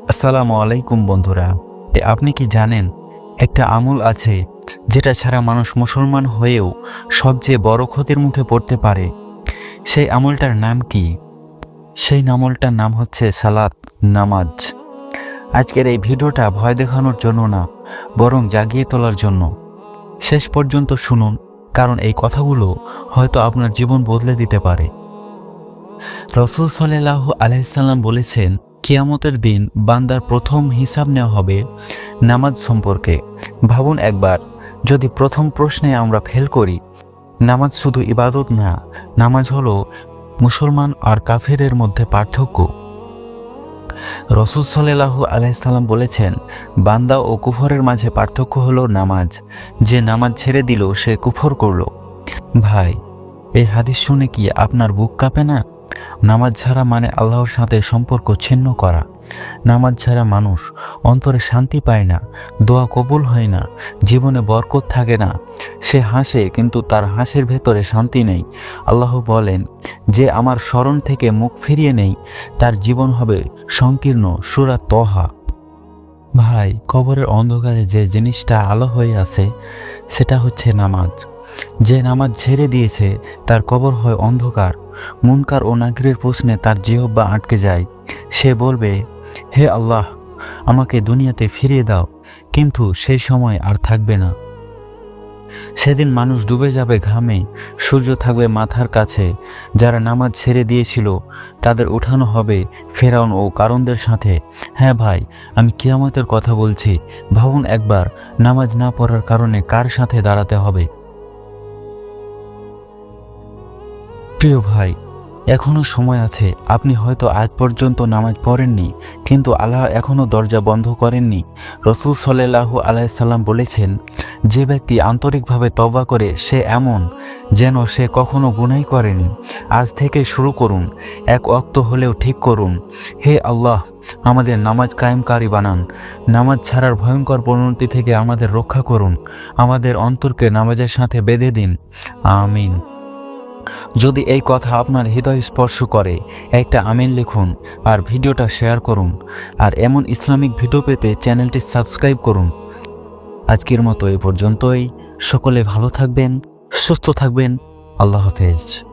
আসসালামু আলাইকুম বন্ধুরা। আপনি কি জানেন একটা আমল আছে যেটা ছাড়া মানুষ মুসলমান হয়েও সবচেয়ে বড় ক্ষতির মুখে পড়তে পারে? সেই আমলটার নাম কি? সেই আমলটার নাম হচ্ছে সালাত, নামাজ। আজকের এই ভিডিওটা ভয় দেখানোর জন্য না, বরং জাগিয়ে তোলার জন্য। শেষ পর্যন্ত শুনুন, কারণ এই কথাগুলো হয়তো আপনার জীবন বদলে দিতে পারে। রাসূল সাল্লাল্লাহু আলাইহি সাল্লাম বলেছেন, কিয়ামতের দিন বান্দার প্রথম হিসাব নেওয়া হবে নামাজ সম্পর্কে। ভাবুন একবার, যদি প্রথম প্রশ্নে আমরা ফেল করি। নামাজ শুধু ইবাদত না, নামাজ হলো মুসলমান আর কাফেরের মধ্যে পার্থক্য। রাসূল সাল্লাল্লাহু আলাইহি সাল্লাম বলেছেন, বান্দা ও কুফরের মাঝে পার্থক্য হলো নামাজ। যে নামাজ ছেড়ে দিল সে কুফর করল। ভাই, এই হাদিস শুনে কি আপনার বুক কাঁপে না? নামাজ ছাড়া মানে আল্লাহর সাথে সম্পর্ক ছিন্ন করা। নামাজ ছাড়া মানুষ অন্তরে শান্তি পায় না, দোয়া কবুল হয় না, জীবনে বরকত থাকে না। সে হাসে কিন্তু তার হাসির ভেতরে শান্তি নেই। আল্লাহ বলেন, যে আমার স্মরণ থেকে মুখ ফিরিয়ে নেই তার জীবন হবে সংকীর্ণ। সূরা তহা। ভাই, কবরের অন্ধকারে যে জিনিসটা আলো হয়ে আছে সেটা হচ্ছে নামাজ। যে নামাজ ছেড়ে দিয়েছে তার কবর হয় অন্ধকার। মুনকার ও নাকিরের প্রশ্নে তার জিহ্বা আটকে যায়। সে বলবে, হে আল্লাহ, আমাকে দুনিয়াতে ফিরিয়ে দাও। কিন্তু সেই সময় আর থাকবে না। সেদিন মানুষ ডুবে যাবে ঘামে, সূর্য থাকবে মাথার কাছে। যারা নামাজ ছেড়ে দিয়েছিল তাদের উঠানো হবে ফেরাউন ও কারণদের সাথে। হ্যাঁ ভাই, আমি কিয়ামতের কথা বলছি। ভাবুন একবার, নামাজ না পড়ার কারণে কার সাথে দাঁড়াতে হবে। প্রিয় ভাই, এখনো সময় আছে। আপনি হয়তো আজ পর্যন্ত নামাজ পড়েননি, কিন্তু আল্লাহ এখনো দরজা বন্ধ করেননি। রাসূল সাল্লাল্লাহু আলাইহি সাল্লাম বলেছেন, যে ব্যক্তি আন্তরিকভাবে তওবা করে সে এমন যেন সে কখনো গুনাহ করেনি। আজ থেকে শুরু করুন, এক ওয়াক্ত হলেও ঠিক করুন। হে আল্লাহ, আমাদের নামাজ কায়েমকারী বানান। নামাজ ছাড়ার ভয়ঙ্কর পরিণতি থেকে আমাদের রক্ষা করুন। আমাদের অন্তরকে নামাজের সাথে বেঁধে দিন। আমিন। যদি এই কথা আপনার হৃদয় স্পর্শ করে, একটা আমিন লিখুন আর ভিডিওটা শেয়ার করুন। আর এমন ইসলামিক ভিডিও পেতে চ্যানেলটি সাবস্ক্রাইব করুন। আজকের মতো এ পর্যন্তই। সকলে ভালো থাকবেন, সুস্থ থাকবেন। আল্লাহ হাফেজ।